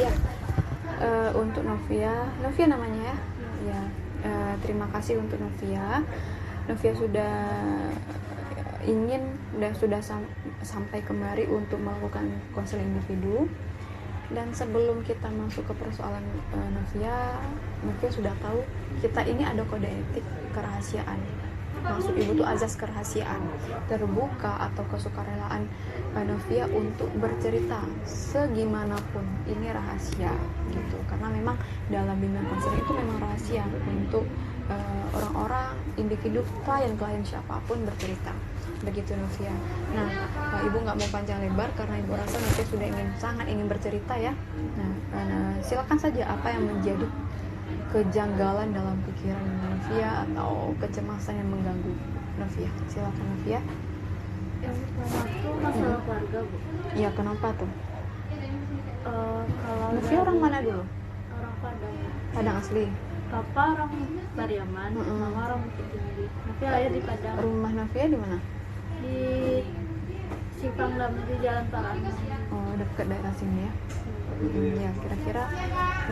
ya. Untuk Novia namanya ya. Ya, terima kasih untuk Novia. Novia sudah sampai kemari untuk melakukan konseling individu. Dan sebelum kita masuk ke persoalan Novia sudah tahu kita ini ada kode etik kerahasiaan. Maksud ibu tuh azas kerahasiaan, terbuka atau kesukarelaan Novia untuk bercerita segimanapun ini rahasia gitu. Karena memang dalam bimbingan konseling itu memang rahasia untuk orang-orang, individu, klien siapapun bercerita. Begitu Novia. Nah, ibu nggak mau panjang lebar karena ibu rasa Novia sudah sangat ingin bercerita ya. Nah, silakan saja apa yang menjadi kejanggalan dalam pikiran Novia atau kecemasan yang mengganggu Novia. Silakan Novia. Yang pertama tuh masalah keluarga, Bu. Iya, kenapa tuh? Kalau Novia orang mana dulu? Orang Padang. Padang asli. Papa orang Pariaman, mama orang Bukit Tinggi. Tapi ayah di Padang. Rumah Novia di mana? Di Simpang Damri di Jalan Parang. Oh, dekat daerah sini ya. Ya, kira-kira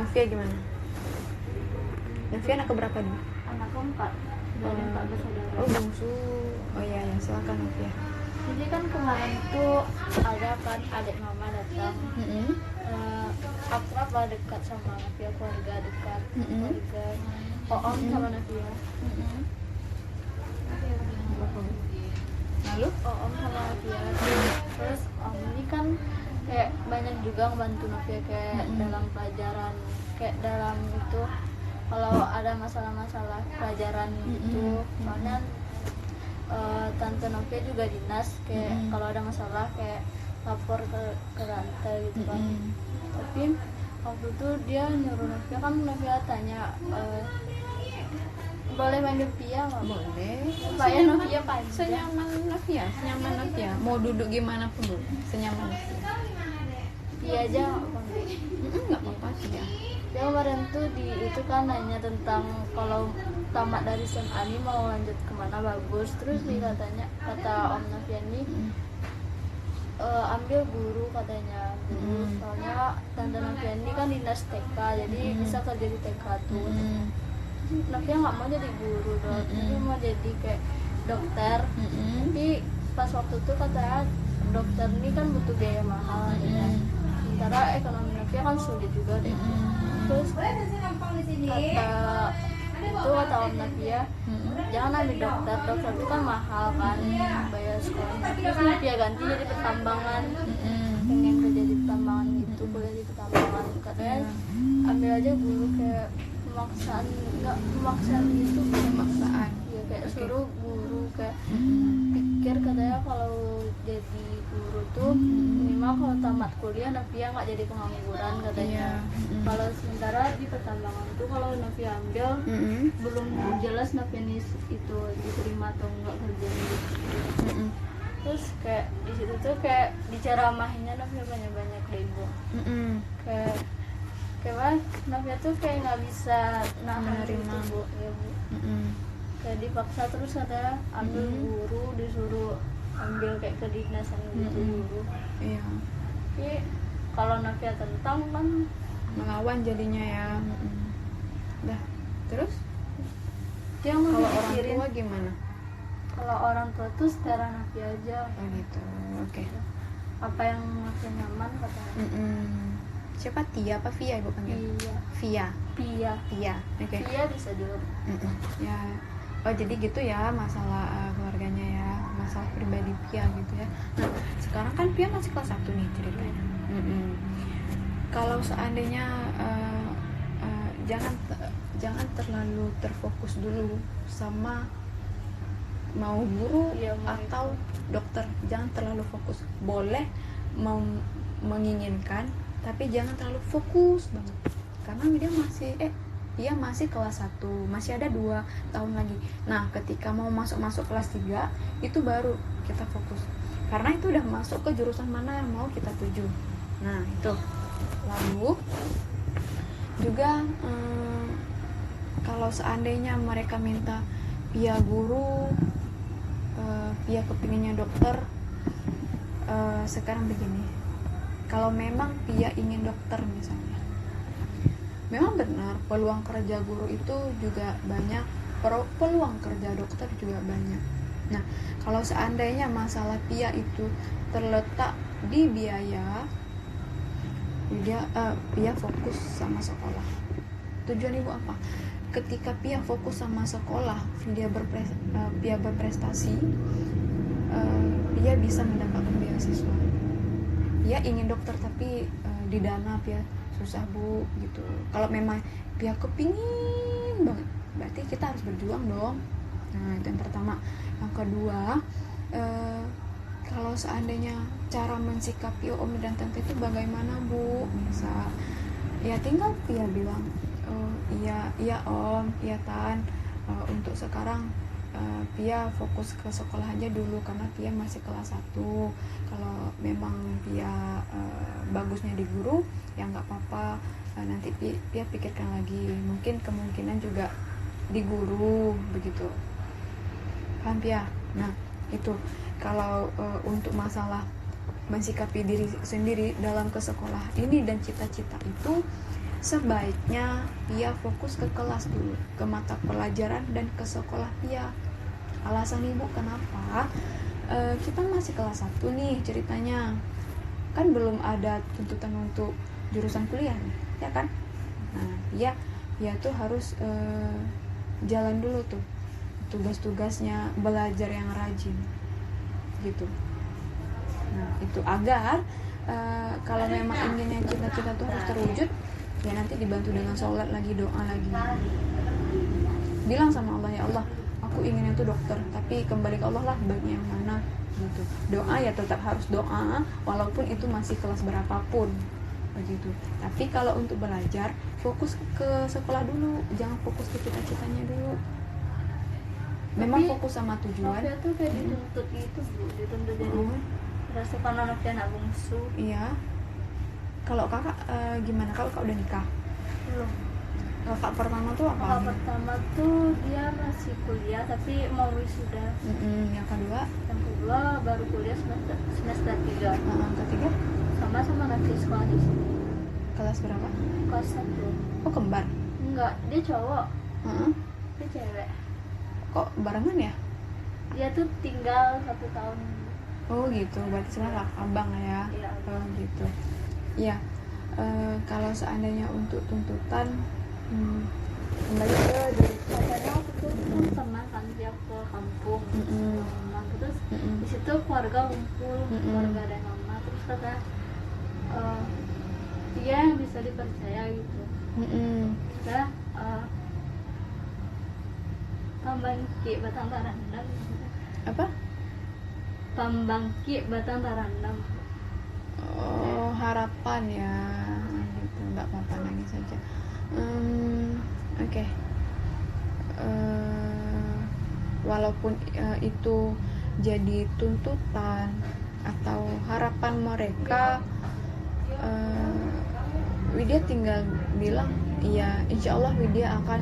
Novia gimana? Novia anak keberapa nih? Anak keempat dari 4 bersaudara. Oh, bungsu. Oh iya, silakan Novia. Jadi kan kemarin tuh ada kan adik mama datang. Akrab lah, dekat sama Novia, keluarga dekat, keluarga Om sama Novia. Lalu? Om sama Novia. Terus Om ini kan kayak banyak juga ngebantu Novia kayak dalam pelajaran, kayak dalam itu kalau ada masalah-masalah pelajaran itu. Soalnya tante Novia juga dinas, kayak kalau ada masalah kayak lapor ke tante gitu kan. Tapi waktu itu dia nyuruh Novia, kan Novia tanya boleh manggil Pia nggak? Boleh. Supaya Novia panjang. Senyaman Novia. Mau duduk gimana pun dulu. Senyaman Novia. Pia aja nggak panggil. Nggak apa-apa sih ya. Dia kemarin tuh itu kan nanya tentang kalau tamat dari SMA ini mau lanjut kemana bagus. Terus dia kata Om Novia ini ambil guru katanya. Soalnya tante Novia ini kan dinas TK, jadi bisa kerja di TK tuh. Novia nggak mau jadi guru dong, dia mau jadi kayak dokter. Tapi pas waktu itu katanya dokter ini kan butuh biaya mahal ya. Sementara ekonomi Novia kan sulit juga deh. Terus kata Om Novia, jangan ambil dokter itu kan mahal kan, bayar sekolah. Terus Novia ganti jadi pertambangan, pengen kerja di pertambangan gitu, kuliah di pertambangan. Katanya ambil aja guru, kayak pemaksaan, nggak pemaksaan gitu, pemaksaan ya, kayak suruh guru, kayak pikir katanya kalau jadi guru tuh minimal kalau tamat kuliah Novia nggak jadi pengangguran katanya. Kalau sementara di pertambangan tuh kalau Novia ambil belum jelas Novia itu diterima atau enggak kerjanya gitu. Terus kayak di situ tuh kayak diceramahinnya Novia banyak deh ibu. Kayak Novia tuh kayak nggak bisa nahan gitu bu, ya bu. Kayak dipaksa terus katanya ambil guru, disuruh ambil kayak kedinasan gitu guru. Iya. Tapi kalau Novia tentang kan melawan jadinya ya. Dah, terus dia mau kalau orang dipikirin tua gimana? Kalau orang tua tuh secara Novia aja. Oh gitu. Oke. Apa yang Novia nyaman katanya. Siapa Tia apa Via ibu panggil? Pia. Oke. Pia bisa dulu. Ya. Oh jadi gitu ya masalah keluarganya ya, masalah pribadi Pia gitu ya. Nah sekarang kan Pia masih kelas 1 nih ceritanya. Kalau seandainya jangan terlalu terfokus dulu sama mau guru atau dokter, jangan terlalu fokus. Boleh menginginkan, tapi jangan terlalu fokus banget karena dia masih kelas 1, masih ada 2 tahun lagi. Nah ketika mau masuk kelas 3 itu baru kita fokus, karena itu udah masuk ke jurusan mana yang mau kita tuju. Nah itu. Lalu juga kalau seandainya mereka minta Pia guru, Pia kepinginnya dokter, sekarang begini, kalau memang Pia ingin dokter misalnya, memang benar peluang kerja guru itu juga banyak, peluang kerja dokter juga banyak. Nah, kalau seandainya masalah Pia itu terletak di biaya, Pia fokus sama sekolah. Tujuan ibu apa? Ketika Pia fokus sama sekolah, Pia berprestasi, Pia bisa mendapatkan beasiswa. Pia ingin dokter tapi di dana Pia susah bu gitu. Kalau memang Pia kepingin banget, berarti kita harus berjuang dong. Nah, itu yang pertama. Yang kedua, kalau seandainya cara mensikapi om dan tante itu bagaimana bu? Bisa ya tinggal Pia bilang, iya om, iya tan, untuk sekarang Pia fokus ke sekolah aja dulu karena Pia masih kelas 1. Kalau memang Pia bagusnya di guru ya nggak apa-apa, nanti Pia pikirkan lagi, mungkin kemungkinan juga di guru begitu. Paham Pia? Nah itu kalau untuk masalah mensikapi diri sendiri dalam ke sekolah ini dan cita-cita itu, sebaiknya Pia fokus ke kelas dulu, ke mata pelajaran dan ke sekolah Pia. Alasan ibu kenapa? Kita masih kelas 1 nih ceritanya, kan belum ada tuntutan untuk jurusan kuliah nih, ya kan? Nah, Pia tuh harus jalan dulu tuh tugas-tugasnya, belajar yang rajin gitu. Nah, itu agar kalau memang inginnya cita-cita tuh harus terwujud, ya nanti dibantu dengan sholat lagi, doa lagi. Bilang sama Allah, ya Allah, aku inginnya tuh dokter, tapi kembali ke Allah lah baiknya yang mana gitu. Doa ya tetap harus doa, walaupun itu masih kelas berapapun begitu. Tapi kalau untuk belajar, fokus ke sekolah dulu, jangan fokus ke cita-citanya dulu. Memang fokus sama tujuan. Novia tuh kayak dituntut gitu bu, dituntut jadi rasukan Novia anak bungsu. Iya. Kalau kakak gimana? Kalau kakak udah nikah? Belum. Kakak pertama tuh apa? Kakak pertama tuh dia masih kuliah tapi mau wisuda. Yang kedua? Yang kedua baru kuliah semester 3. Ketiga? Sama nanti sekolah di sini. Kelas berapa? Kelas 1. Oh kembar? Enggak, dia cowok. Dia cewek. Kok barengan ya? Dia tuh tinggal 1 tahun. Oh gitu, berarti sebenarnya abang ya? Iya. Oh gitu. Iya. Kalau seandainya untuk tuntutan, kembali ke diri. Katanya waktu itu pernah kan dia ke kampung, rumah, terus di situ keluarga kumpul, keluarga dan mama, terus kata dia yang bisa dipercaya gitu. Udah Pambangki Batang Tarandam. Apa? Pambangki Batang Tarandam. Oh, harapan ya gitu, nggak apa-apa, nangis saja. Oke. Walaupun itu jadi tuntutan atau harapan mereka, Widya tinggal bilang iya, insya Allah Widya akan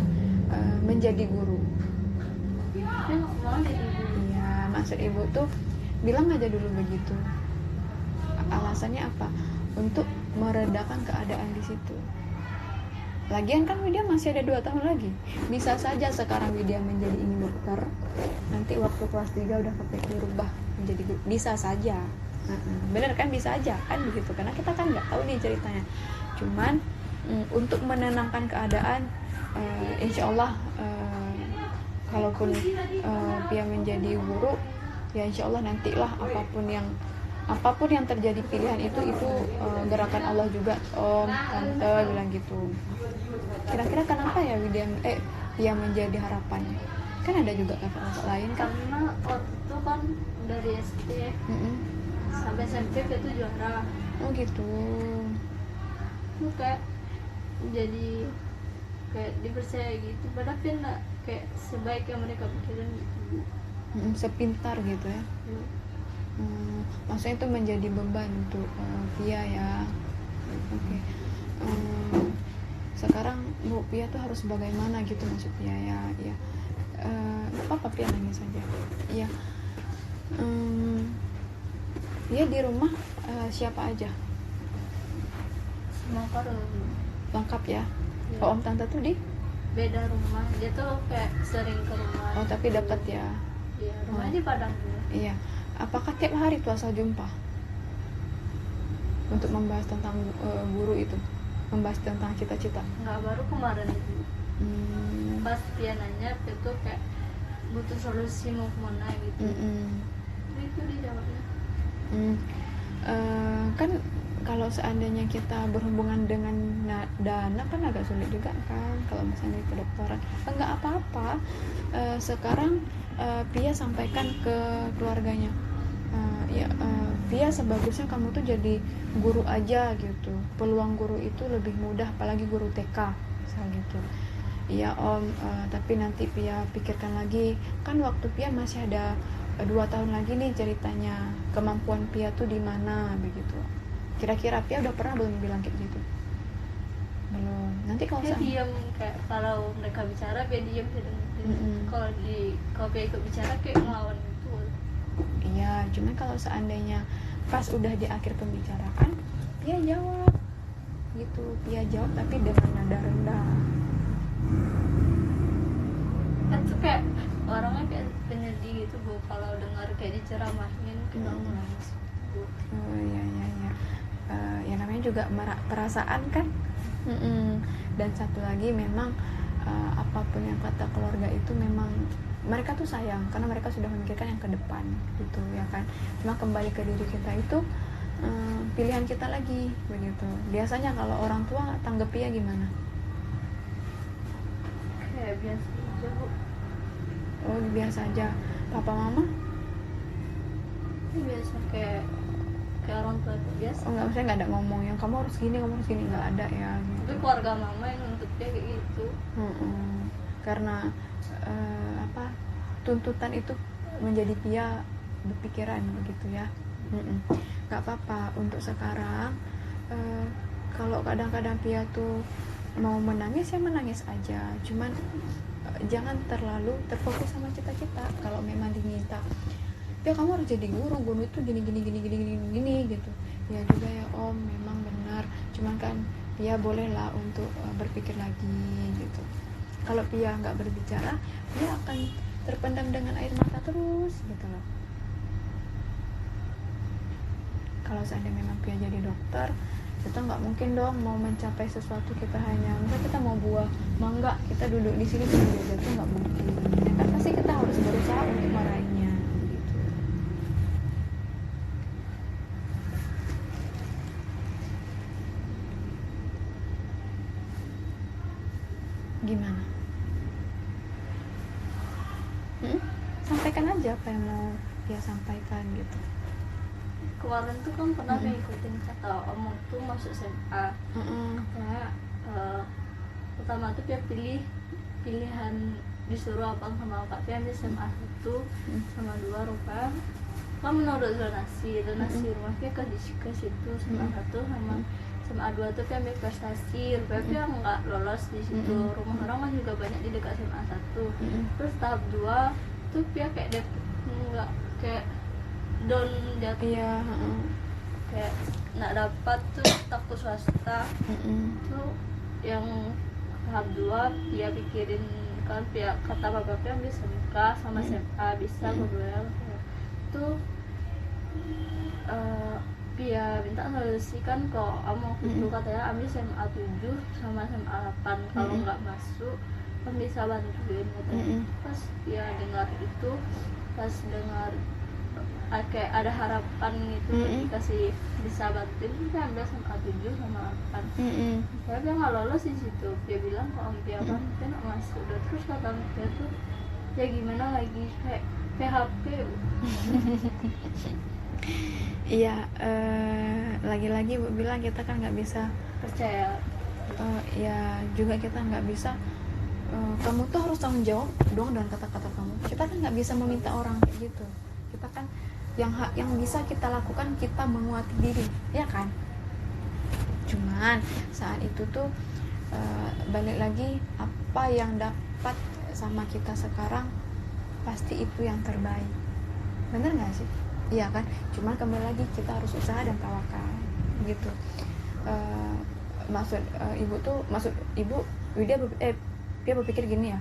menjadi guru. Iya, maksud ibu tuh bilang aja dulu begitu. Alasannya apa? Untuk meredakan keadaan di situ. Lagian kan Widya masih ada 2 tahun lagi. Bisa saja sekarang Widya menjadi ingin dokter, nanti waktu kelas 3 udah kepikir berubah menjadi guru. Bisa saja. Bener kan, bisa aja kan begitu. Karena kita kan nggak tahu nih ceritanya. Cuman untuk menenangkan keadaan, insya Allah kalaupun Pia menjadi guru, ya insya Allah nantilah apapun yang terjadi pilihan itu gerakan Allah juga om, tante bilang gitu. Kira-kira kenapa ya Pia menjadi harapannya? Kan ada juga kakak lain kan? Karena waktu itu kan dari SD sampai SMP itu juara. Oh gitu. Itu kayak jadi kayak dipercaya gitu, padahal Pia nggak kayak sebaik yang mereka pikirin gitu. Sepintar gitu ya. Maksudnya itu menjadi beban untuk Pia ya. Oke. Sekarang Bu Pia tuh harus bagaimana gitu maksud Pia ya? Ya. Apa Pia nangis saja? Iya. Dia di rumah siapa aja? Semangkar lengkap ya. ya. Oh, om tante tuh di Beda rumah, dia tuh kayak sering ke rumah. oh tapi dapat ya. Iya, rumahnya di Padang tuh. Iya, apakah tiap hari tuh asal jumpa untuk membahas tentang guru itu, membahas tentang cita-cita? Nggak, baru kemarin itu pas dia nanya itu kayak butuh solusi mau kemana gitu. Itu dijawabnya. Kan kalau seandainya kita berhubungan dengan dana kan agak sulit juga kan kalau misalnya di kedokteran. Enggak apa-apa, sekarang Pia sampaikan ke keluarganya, Pia sebagusnya kamu tuh jadi guru aja gitu, peluang guru itu lebih mudah, apalagi guru TK misal gitu. Iya om, tapi nanti Pia pikirkan lagi, kan waktu Pia masih ada 2 tahun lagi nih ceritanya, kemampuan Pia tuh di mana begitu. Kira-kira Pia udah pernah belum bilang kayak gitu? Belum. Nanti kalau Dia diam, kayak kalau mereka bicara dia diam, dia dengerin. Kalau Pia ikut bicara kayak ngelawan gitu. Iya, cuman kalau seandainya pas udah di akhir pembicaraan Pia jawab gitu, Pia jawab tapi dengan nada rendah. Kan tuh kayak orangnya kayak penyedih gitu Bu, kalau dengar kayak diceramahin kita nangis. Oh iya. Ya namanya juga perasaan kan. Dan satu lagi memang apapun yang kata keluarga itu memang mereka tuh sayang karena mereka sudah memikirkan yang ke depan gitu ya kan. Cuma kembali ke diri kita itu pilihan kita lagi begitu. Biasanya kalau orang tua tanggapinya gimana? Kayak biasa aja Bu. Oh biasa aja. Papa mama? Biasa kayak orang tua biasa. Oh nggak, maksudnya nggak ada ngomong yang kamu harus gini nggak ada ya gitu. Tapi keluarga mama yang nuntut dia kayak gitu. Karena tuntutan itu menjadi Pia berpikiran begitu ya. Nggak apa-apa untuk sekarang. Kalau kadang-kadang Pia tuh mau menangis ya menangis aja, cuman jangan terlalu terfokus sama cita-cita. Kalau memang diminta Pia kamu harus jadi guru itu gini gitu, ya juga ya om, memang benar, cuman kan Pia bolehlah untuk berpikir lagi gitu. Kalau Pia nggak berbicara, Pia akan terpendam dengan air mata terus gitu loh. Kalau seandainya memang Pia jadi dokter, kita nggak mungkin dong mau mencapai sesuatu kita hanya misalnya kita mau buah mangga, kita duduk di sini terus belajar, itu nggak mungkin ya kan, pasti kita harus berusaha untuk meraihnya gitu. Gimana? Sampaikan aja apa yang mau dia sampaikan gitu. Kemarin tuh kan pernah ngikutin kata omong tuh masuk SMA. Kayak pertama tuh dia pilihan disuruh apa sama Kak Pian di SMA 1 sama 2 rupa kan menurut zonasi rumah dia ke situ SMA 1 sama SMA 2 tuh kan prestasi rupa dia nggak lolos di situ. Rumah orang kan juga banyak di dekat SMA 1. Terus tahap 2 tuh dia kayak nggak kayak down jatuh. Iya, kayak nggak dapat tuh takut swasta. Tuh yang tahap 2 dia pikirin kan, pihak kata bapaknya ambil SMK sama SMA bisa berdua. Tuh dia minta solusi kan kok mau itu katanya ambil SMA 7 sama SMA 8, kalau nggak masuk kan bisa bantuin katanya. Pas dia dengar itu, pas dengar kayak ada harapan gitu, dikasih bisa bantuin, dia ambil SMA 7 sama 8. Tapi dia nggak lolos di situ. Dia bilang kalau dia kan dia nggak masuk. Udah terus kata dia tuh ya gimana lagi, kayak PHP. Iya, lagi-lagi Bu bilang kita kan nggak bisa Percaya. Ya juga kita nggak bisa kamu tuh harus tanggung jawab dong dengan kata-kata kamu. Kita kan nggak bisa meminta orang kayak gitu. Kita kan yang bisa kita lakukan, kita menguati diri, ya kan? Cuman saat itu tuh balik lagi, apa yang dapat sama kita sekarang pasti itu yang terbaik. Bener nggak sih? Iya kan? Cuman kembali lagi kita harus usaha dan tawakal gitu. maksud ibu Pia berpikir gini ya,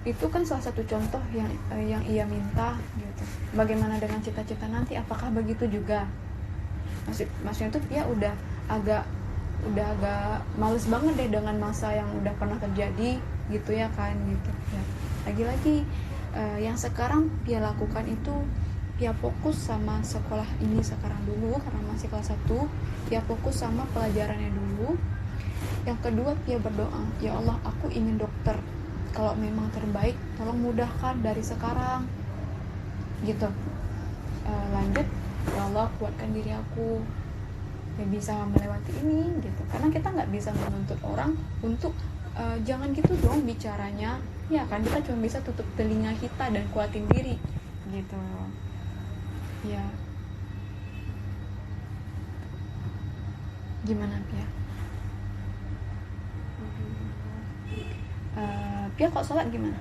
itu kan salah satu contoh yang ia minta gitu. Bagaimana dengan cita-cita nanti, apakah begitu juga? Maksudnya tuh Pia udah agak males banget deh dengan masa yang udah pernah terjadi gitu ya kan gitu ya. Lagi-lagi yang sekarang Pia lakukan itu, Pia fokus sama sekolah ini sekarang dulu karena masih kelas 1. Pia fokus sama pelajarannya dulu. Yang kedua, Pia berdoa, ya Allah, aku ingin dokter, kalau memang terbaik tolong mudahkan dari sekarang gitu. Lanjut, ya Allah, kuatkan diri aku yang bisa melewati ini gitu. Karena kita nggak bisa menuntut orang untuk jangan gitu dong bicaranya, ya kan. Kita cuma bisa tutup telinga kita dan kuatin diri gitu ya. Gimana Pia? Pia kok sholat gimana?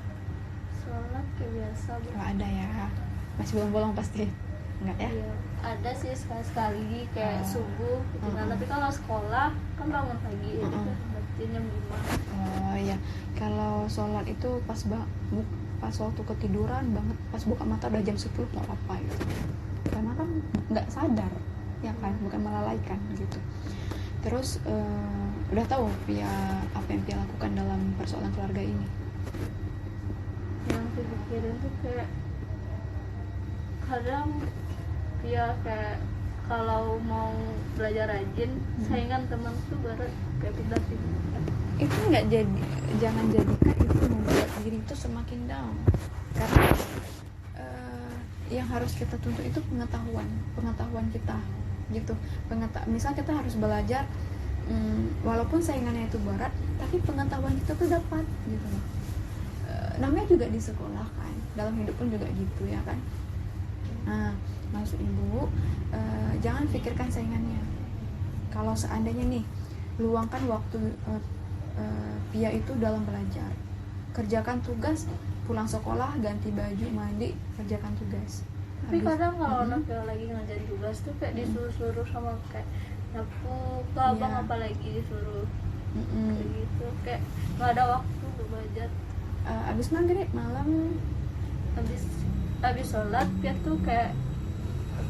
Sholat kayak biasa. Oh, ada ya, masih belum bolong pasti enggak ya? Iya, ada sih sekali kayak subuh gitu kan. Tapi kalau sekolah kan bangun pagi jadi kan berarti jam 5. Oh iya, kalau sholat itu pas waktu ketiduran banget, pas buka mata udah jam 10 nggak apa-apa gitu. Karena kan nggak sadar ya kan, bukan melalaikan gitu. Terus udah tahu Pia apa yang Pia lakukan dalam persoalan keluarga ini? Yang saya pikirin tuh kayak kadang Pia kayak kalau mau belajar rajin saingan teman tuh baru kayak pindah-pindah. Itu jangan jadikan itu membuat diri itu semakin down, karena yang harus kita tuntut itu pengetahuan kita gitu. Misal kita harus belajar walaupun saingannya itu berat, tapi pengetahuan kita tuh dapat gitu. Namanya juga di sekolah kan, dalam hidup pun juga gitu ya kan. Nah, maksud ibu jangan pikirkan saingannya. Kalau seandainya nih luangkan waktu Pia itu dalam belajar, kerjakan tugas, pulang sekolah ganti baju, mandi, kerjakan tugas. Tapi kadang kalau anak lagi ngajarin tugas tuh kayak disuruh-suruh sama kayak nyapu ke abang, apalagi disuruh kayak gitu, kayak nggak ada waktu untuk belajar. Abis maghrib malam, abis sholat Pia tuh kayak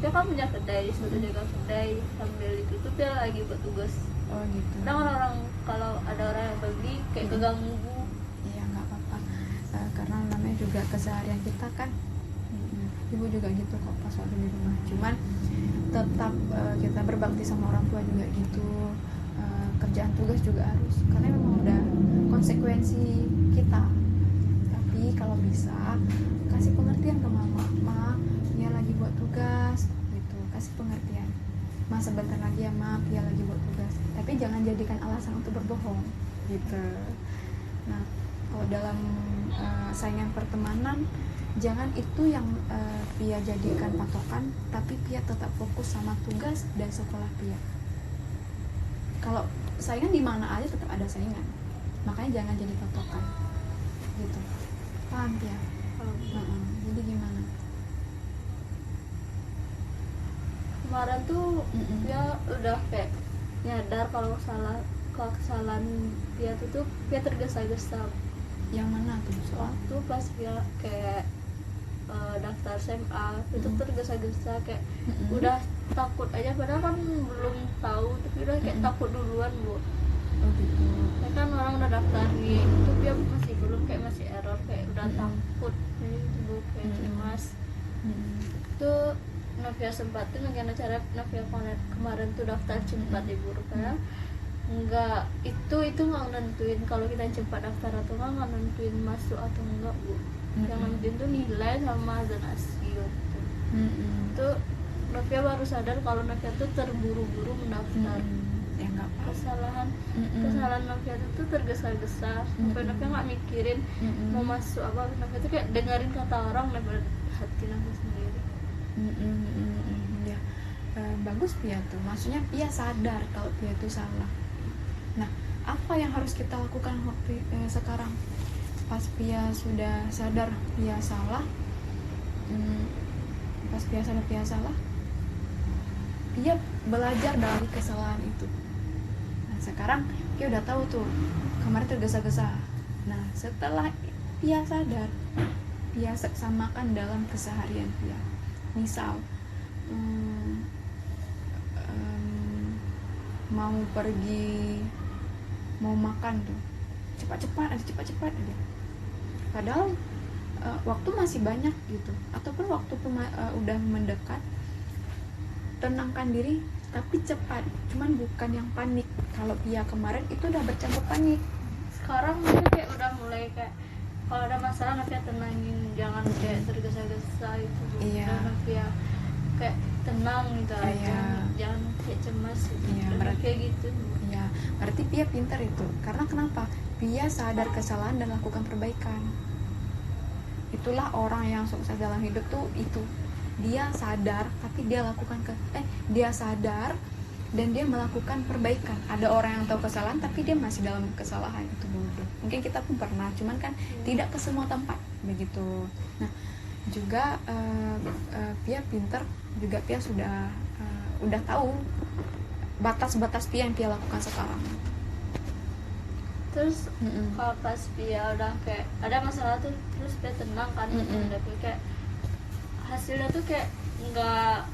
Pia kan punya kedai, disuruh jaga kedai sambil itu tuh Pia lagi buat tugas. Oh gitu. Kadang orang kalau ada orang yang beli kayak keganggu. Iya nggak apa-apa, karena namanya juga keseharian kita kan. Ibu juga gitu kok pas waktu di rumah, cuman tetap kita berbakti sama orang tua juga gitu. Kerjaan tugas juga harus, karena memang udah konsekuensi kita. Tapi kalau bisa kasih pengertian ke mama, dia lagi buat tugas gitu, kasih pengertian. Ma, sebentar lagi ya Ma, dia lagi buat tugas. Tapi jangan jadikan alasan untuk berbohong gitu. Nah, kalau dalam saingan pertemanan, jangan itu yang Pia jadikan patokan, tapi Pia tetap fokus sama tugas dan sekolah Pia. Kalau saingan di mana aja tetap ada saingan, makanya jangan jadi patokan gitu. Paham Pia? Jadi gimana? Kemarin tuh Pia udah kayak nyadar kalau kesalahan Pia tuh Pia tergesa-gesa. Yang mana tuh? Waktu pas Pia kayak daftar SMA itu tergesa-gesa kayak udah takut aja, padahal kan belum tahu tapi udah kayak takut duluan Bu. Oh gitu. Ya kan orang udah daftarin itu Pia masih belum, kayak masih error, kayak udah takut kayak gitu Bu, kayak cemas. Itu Novia sempatin dengan acara Novia kemarin tuh daftar cepat Ibu Rupanya enggak, itu nggak nentuin kalau kita cepat daftar atau nggak nentuin masuk atau enggak Bu. Yang nentuin tuh nilai sama zonasi gitu. Itu Novia baru sadar kalau Novia tuh terburu-buru mendaftar. Ya nggak apa. Kesalahan Novia tuh tergesa-gesa sampai Novia nggak mikirin mau masuk apa. Novia tuh kayak dengerin kata orang daripada hati Novia sendiri. Ya, bagus Pia tuh, maksudnya Pia sadar kalau Pia itu salah. Nah, apa yang harus kita lakukan waktu sekarang pas Pia sudah sadar Pia salah? Pas Pia sadar Pia salah, Pia belajar dari kesalahan itu. sekarang Pia udah tahu tuh kemarin tergesa-gesa. Nah setelah Pia sadar, Pia samakan dalam keseharian Pia. Misal mau pergi, mau makan tuh cepat-cepat aja, padahal waktu masih banyak gitu, ataupun waktu udah mendekat, tenangkan diri tapi cepat, cuman bukan yang panik. Kalau Pia kemarin itu udah bercampur panik. Sekarang mungkin kayak udah mulai kayak kalau ada masalah Nafia tenangin, jangan kayak tergesa-gesa itu. Iya. Dan Nafia kayak tenang gitu aja, Iya. jangan kayak cemas gitu. Iya, Dan berarti- kayak gitu. Ya, berarti Pia pintar itu. Karena kenapa? Pia sadar kesalahan dan lakukan perbaikan. Itulah orang yang sukses dalam hidup tuh itu. Dia sadar tapi dia lakukan dia sadar dan dia melakukan perbaikan. Ada orang yang tahu kesalahan tapi dia masih dalam kesalahan, itu bodoh. Mungkin kita pun pernah, cuman kan tidak ke semua tempat begitu. Nah, juga Pia pintar, juga Pia sudah udah tahu batas-batas Pia yang Pia lakukan sekarang. Terus kalau pas Pia udah kayak ada masalah tuh, terus Pia tenang kan, udah kayak hasilnya tuh kayak nggak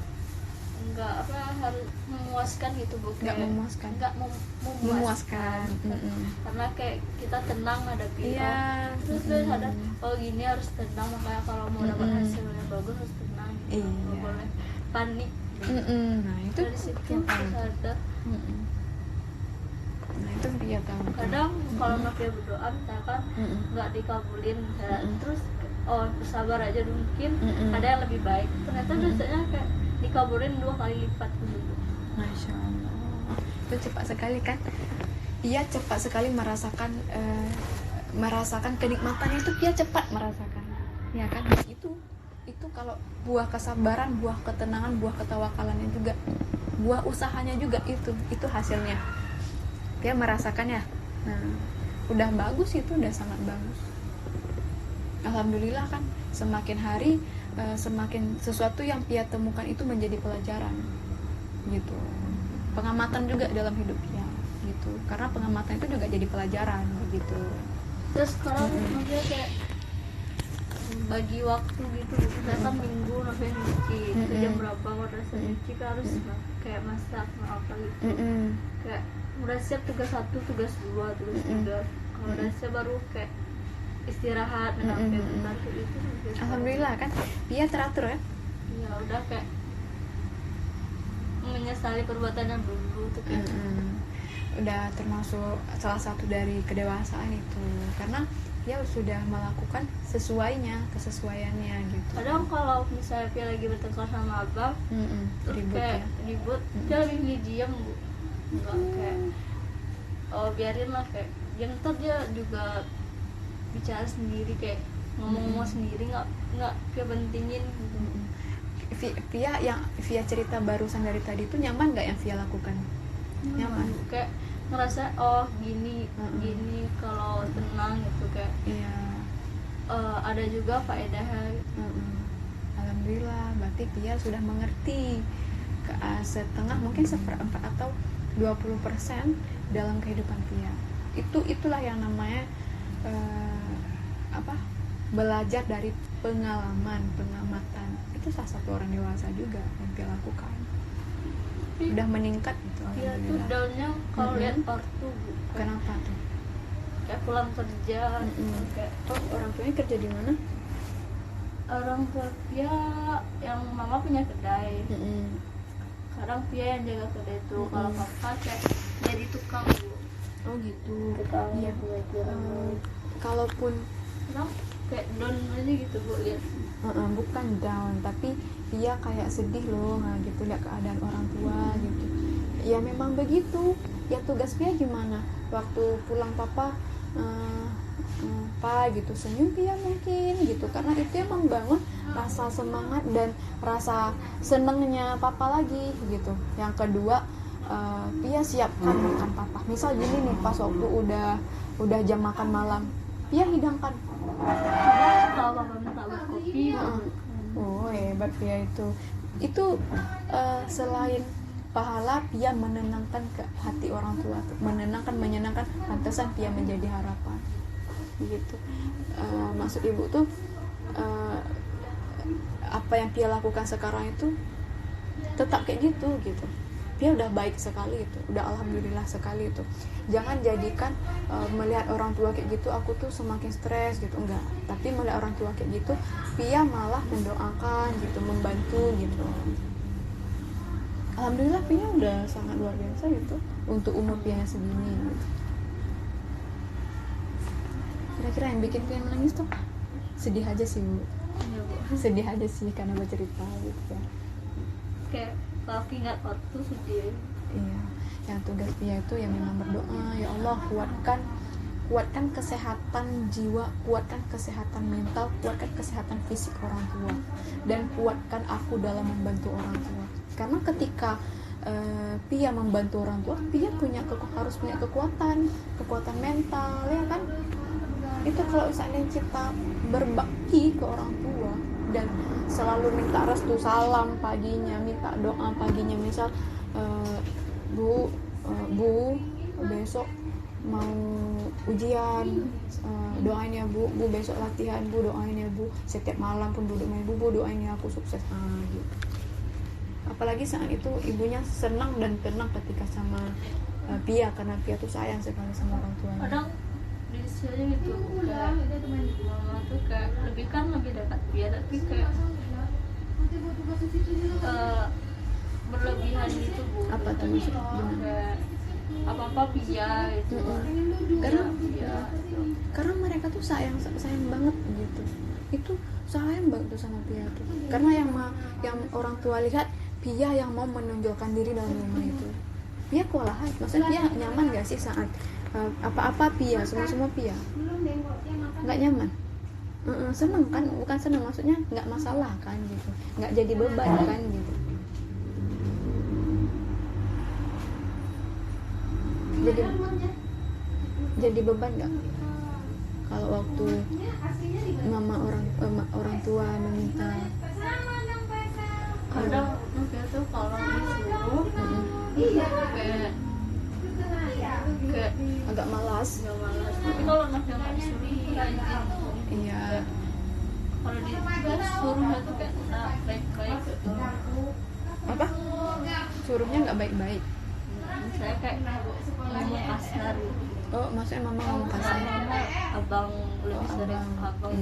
apa harus memuaskan gitu, Bu. Nggak memuaskan. Nggak Memuaskan. Karena kayak kita tenang hadapi. Iya. Terus Pia sadar oh gini harus tenang, makanya kalau mau dapat hasil yang bagus harus tenang. Iya. Nggak boleh panik. Nah itu Dari situ Pia tahu. sadar. Nah itu Pia tahu. Kadang kalau Nafia berdoa misalkan nggak dikabulin, terus oh sabar aja mungkin ada yang lebih baik. Ternyata biasanya kayak dikabulin 2 kali lipat dulu. Masya Allah, itu cepat sekali kan? Pia cepat sekali merasakan kenikmatannya itu. Pia cepat merasakan, ya kan? Itu kalau buah kesabaran, buah ketenangan, buah ketawakalannya juga, buah usahanya juga, itu hasilnya. Pia merasakannya. Nah, udah bagus, itu udah sangat bagus. Alhamdulillah kan, semakin hari semakin sesuatu yang Pia temukan itu menjadi pelajaran gitu. Pengamatan juga dalam hidup Pia gitu, karena pengamatan itu juga jadi pelajaran begitu. Terus sekarang Nafia kayak bagi waktu gitu, misalkan minggu Nafia nyuci itu jam berapa, udah nyuci kan harus kayak masak apa gitu. Kayak udah siap tugas 1, tugas 2, tugas 3, kalau udah siap baru kayak istirahat Nafia bentar kayak gitu. Alhamdulillah kan Pia teratur ya. Ya udah kayak menyesali perbuatan yang dulu tuh kayak Udah termasuk salah satu dari kedewasaan itu, karena Pia sudah melakukan kesesuaiannya gitu. kadang kalau misalnya Pia lagi bertengkar sama abang terus Ribut kayak ya. ribut, Pia lebih milih diam, Bu. Enggak kayak oh biarin lah, kayak dia ntar dia juga bicara sendiri, kayak ngomong sendiri, nggak Pia pentingin gitu. Pia yang Pia cerita barusan dari tadi itu nyaman nggak yang Pia lakukan? Nyaman. Kayak ngerasa oh gini kalau tenang gitu, kayak Iya. ada juga faedahnya gitu. Alhamdulillah, berarti Pia sudah mengerti setengah, mungkin 1/4 atau 20% dalam kehidupan Pia. Itulah yang namanya belajar dari pengalaman, pengamatan. Itu salah satu orang dewasa juga yang Pia lakukan. Udah meningkat gitu. Pia tuh Alhamdulillah. daunnya kalau lihat ortu, Bu. Kenapa tuh? Kayak pulang kerja kayak Orang tuanya kerja di mana? orang tua Pia yang mama punya kedai, kadang Pia yang jaga kedai itu, kalau papa kayak jadi tukang, Bu. Oh gitu. Tukang Iya. Kalaupun kadang kayak down aja gitu, Bu, lihat. bukan down, tapi Pia kayak sedih loh, nah gitu, lihat keadaan orang tua gitu. Ya memang begitu. Ya tugas Pia gimana? Waktu pulang papa apa gitu, senyum Pia mungkin gitu, karena itu yang membangun rasa semangat dan rasa senengnya papa lagi gitu. Yang kedua, Pia siapkan makan papa. Misal gini nih, pas waktu udah jam makan malam, Pia hidangkan. Kalau papa minta buat kopi, Oh hebat Pia itu selain pahala Pia menenangkan ke hati orang tua, menyenangkan, pantesan Pia menjadi harapan gitu. Maksud ibu tuh apa yang Pia lakukan sekarang itu tetap kayak gitu. Pia udah baik sekali itu, udah alhamdulillah sekali itu. Jangan jadikan melihat orang tua kayak gitu aku tuh semakin stres gitu, enggak. Tapi melihat orang tua kayak gitu Pia malah mendoakan gitu, membantu gitu. Alhamdulillah Pia udah sangat luar biasa gitu untuk umur Pia segini gitu. Kira-kira yang bikin Pia menangis tuh sedih aja sih Bu. Iya, Bu. Sedih aja sih karena bercerita gitu ya. Kayak kalau ingat waktu sedih. Iya, yang tugas Pia itu ya memang berdoa, ya Allah kuatkan kesehatan jiwa, kuatkan kesehatan mental, kuatkan kesehatan fisik orang tua, dan kuatkan aku dalam membantu orang tua. Karena ketika Pia membantu orang tua, Pia harus punya kekuatan mental, ya kan? Itu kalau misalnya kita berbakti ke orang tua dan selalu minta restu, salam paginya, minta doa paginya, misal Bu besok mau ujian, doain ya Bu besok latihan Bu, doain ya Bu, setiap malam pun duduk main Bu doain ya aku sukses gitu. Apalagi saat itu ibunya senang dan tenang ketika sama Pia, karena Pia tuh sayang sekali sama orang tuanya. Kadang di sini gitu kayak mama tuh kayak lebih dekat Pia, tapi kayak berlebihan gitu Bu. Apa tuh maksudnya? Kayak apa Pia gitu. Karena mereka tuh sayang banget gitu. Itu sayang banget tuh sama Pia tuh. Karena yang orang tua lihat Pia yang mau menonjolkan diri dalam rumah itu. Pia kewalahan, maksudnya Pia nyaman gak sih saat apa-apa Pia, semua Pia nggak nyaman? Seneng kan, bukan seneng, maksudnya nggak masalah kan gitu, nggak jadi beban kan gitu. Jadi beban nggak kalau waktu mama orang tua meminta? Kadang Pia tuh kalau disuruh kayak agak malas. Tapi kalau Nafia nggak disuruh rajin. Iya. Kalau disuruh itu kayak baik-baik gitu. Apa? Suruhnya nggak baik-baik. Saya kayak ngomong kasar. Oh, maksudnya mama ngomong kasar. Abang lebih sering abang.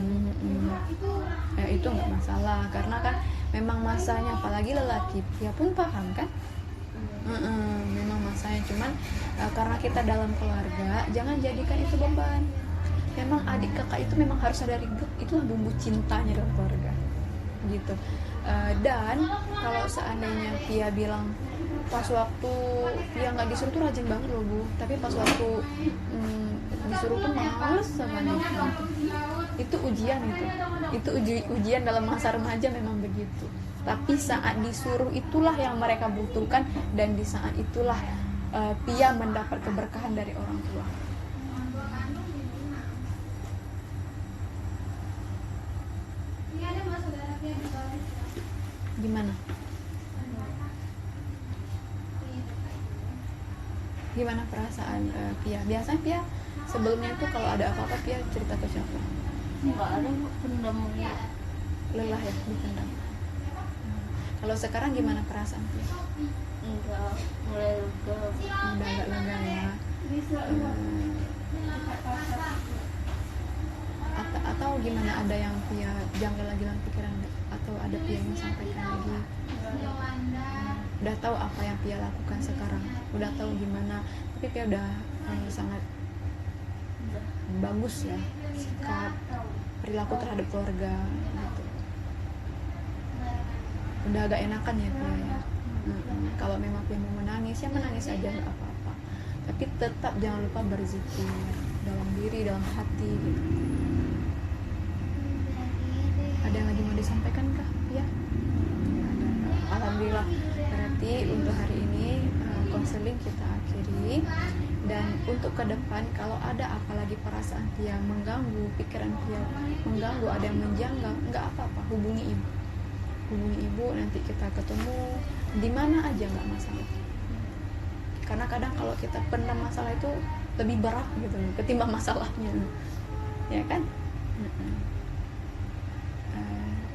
Ya itu nggak masalah, karena kan memang masanya, apalagi lelaki ya pun paham kan. Memang masanya, cuman karena kita dalam keluarga, jangan jadikan itu beban. Memang adik kakak itu memang harus ada ribut, itulah bumbu cintanya dalam keluarga gitu. Dan kalau seandainya Pia bilang pas waktu Pia nggak disuruh tuh rajin banget loh Bu, tapi pas waktu disuruh tuh males banget gitu. Itu ujian itu ujian dalam masa remaja memang begitu. Tapi saat disuruh itulah yang mereka butuhkan, dan di saat itulah Pia mendapat keberkahan dari orang tua. Gimana perasaan Pia? Biasanya Pia sebelumnya itu kalau ada apa-apa Pia cerita ke siapa? Nggak ada pendam, Lelah ya, dipendam. Kalau sekarang gimana perasaan Pia? enggak, mulai lega. Udah agak lega ya. Atau gimana, ada yang Pia janggal lagi dalam pikiran, atau ada Pia yang sampaikan lagi? Udah tahu apa yang Pia lakukan sekarang, udah tahu gimana, tapi Pia udah sangat bagus ya sikap perilaku terhadap keluarga gitu. Udah agak enakan ya Pia ya. Kalau memang Pia mau menangis ya menangis aja, nggak apa-apa, tapi tetap jangan lupa berzikir dalam diri, dalam hati gitu. Ada yang lagi mau disampaikan kah Pia? Alhamdulillah, berarti untuk hari ini konseling kita akhiri. Dan untuk ke depan kalau ada apalagi perasaan Pia mengganggu, pikiran Pia mengganggu, ada yang menjanggal, nggak apa-apa, hubungi ibu, nanti kita ketemu di mana aja nggak masalah, karena kadang kalau kita pendam masalah itu lebih berat gitu loh ketimbang masalahnya, ya kan.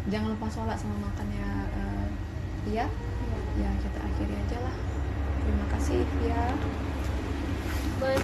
Jangan lupa sholat sama makan ya, ya kita akhiri aja lah. Terima kasih ya.